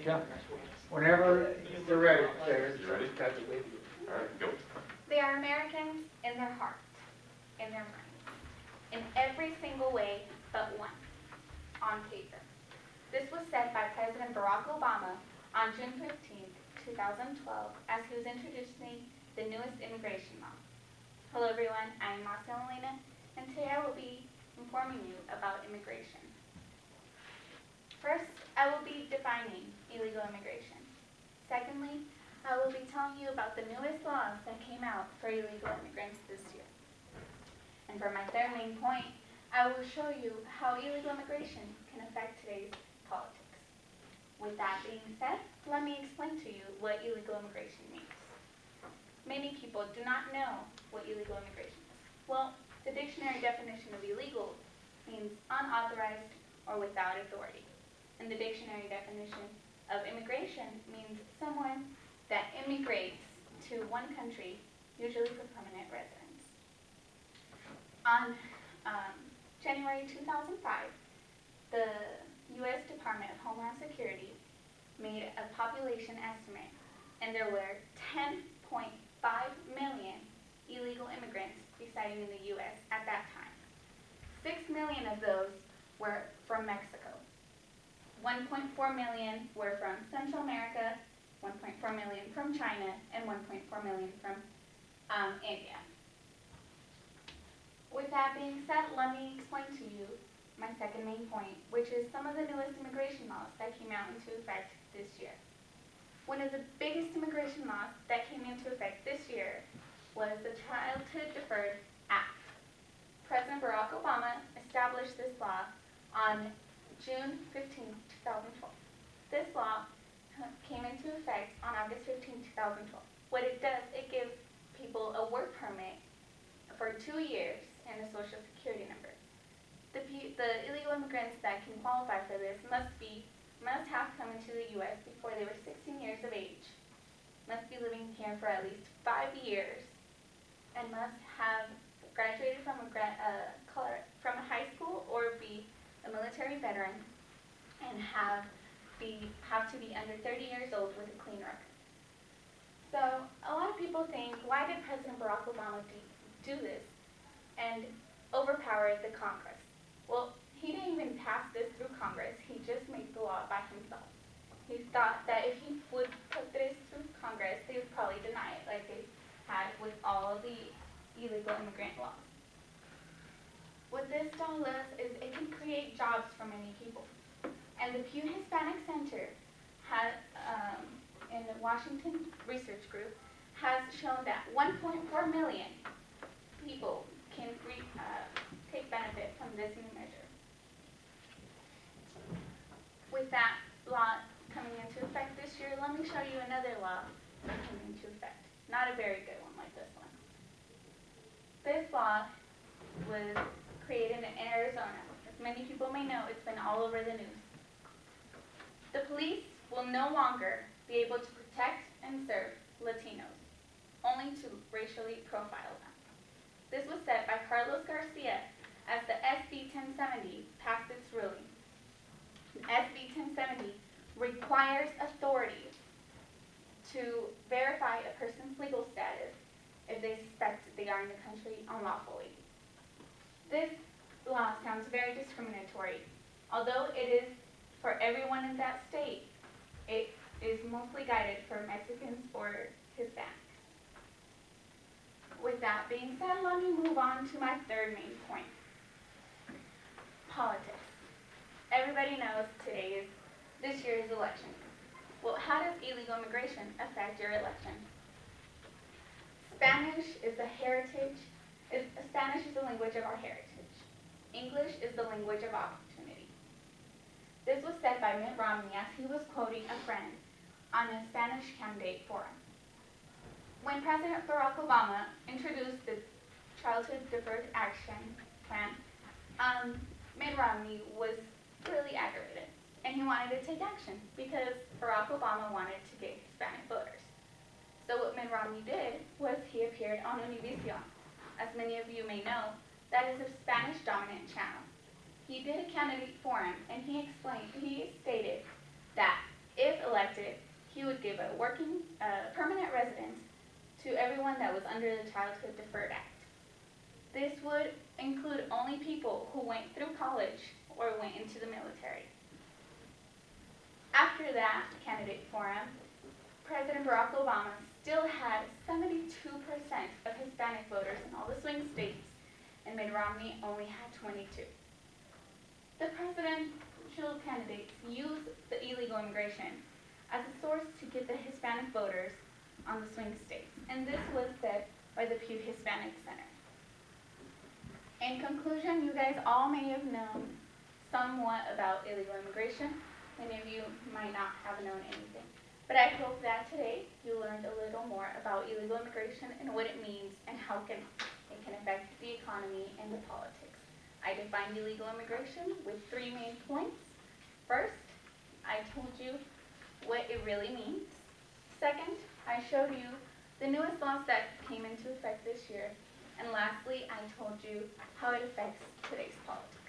Yeah. Whenever you're ready. You ready? All right, go. They are Americans in their heart, in their minds, in every single way but one, on paper. This was said by President Barack Obama on June 15, 2012, as he was introducing the newest immigration law. Hello everyone, I am Maciel, and today I will be informing you about immigration. First, I will be defining illegal immigration. Secondly, I will be telling you about the newest laws that came out for illegal immigrants this year. And for my third main point, I will show you how illegal immigration can affect today's politics. With that being said, let me explain to you what illegal immigration means. Many people do not know what illegal immigration is. Well, the dictionary definition of illegal means unauthorized or without authority. And the dictionary definition of immigration means someone that immigrates to one country, usually for permanent residence. On January 2005, the U.S. Department of Homeland Security made a population estimate, and there were 10.5 million illegal immigrants residing in the U.S. at that time. 6 million of those were from Mexico. 1.4 million were from Central America, 1.4 million from China, and 1.4 million from India. With that being said, let me explain to you my second main point, which is some of the newest immigration laws that came out into effect this year. One of the biggest immigration laws that came into effect this year was the Childhood Deferred Act. President Barack Obama established this law on June 15, 2012. This law came into effect on August 15, 2012. What it does, it gives people a work permit for 2 years and a social security number. The illegal immigrants that can qualify for this must have come into the U.S. before they were 16 years of age, must be living here for at least 5 years, and must have graduated from a high school or be a military veteran, and have to be under 30 years old with a clean record. So a lot of people think, why did President Barack Obama do this and overpower the Congress? Well, he didn't even pass this through Congress. He just made the law by himself. He thought that if he would put this through Congress, they would probably deny it, like they had with all of the illegal immigrant laws. What this law does is it can create jobs for many people. And the Pew Hispanic Center in the Washington Research Group has shown that 1.4 million people can take benefit from this new measure. With that law coming into effect this year, let me show you another law that came into effect. Not a very good one like this one. This law was created in Arizona. As many people may know, it's been all over the news. The police will no longer be able to protect and serve Latinos, only to racially profile them. This was said by Carlos Garcia as the SB 1070 passed its ruling. SB 1070 requires authorities to verify a person's legal status if they suspect they are in the country unlawfully. This law sounds very discriminatory. Although it is for everyone in that state, it is mostly guided for Mexicans or Hispanics. With that being said, let me move on to my third main point. Politics. Everybody knows this year's election. Well, how does illegal immigration affect your election? Spanish is the language of our heritage. English is the language of opportunity. This was said by Mitt Romney as he was quoting a friend on a Spanish candidate forum. When President Barack Obama introduced the Childhood Deferred Action Plan, Mitt Romney was really aggravated, and he wanted to take action because Barack Obama wanted to get Hispanic voters. So what Mitt Romney did was he appeared on Univision. As many of you may know, that is a Spanish-dominant channel. He did a candidate forum, and he stated that if elected, permanent residence to everyone that was under the Childhood Deferred Act. This would include only people who went through college or went into the military. After that candidate forum, President Barack Obama still had 72% of Hispanic voters in all the swing states, and Mitt Romney only had 22. The presidential candidates used the illegal immigration as a source to get the Hispanic voters on the swing states, and this was said by the Pew Hispanic Center. In conclusion, you guys all may have known somewhat about illegal immigration. Many of you might not have known anything. But I hope that today you learned a little more about illegal immigration and what it means and how it can affect the economy and the politics. I defined illegal immigration with 3 main points. First, I told you what it really means. Second, I showed you the newest laws that came into effect this year. And lastly, I told you how it affects today's politics.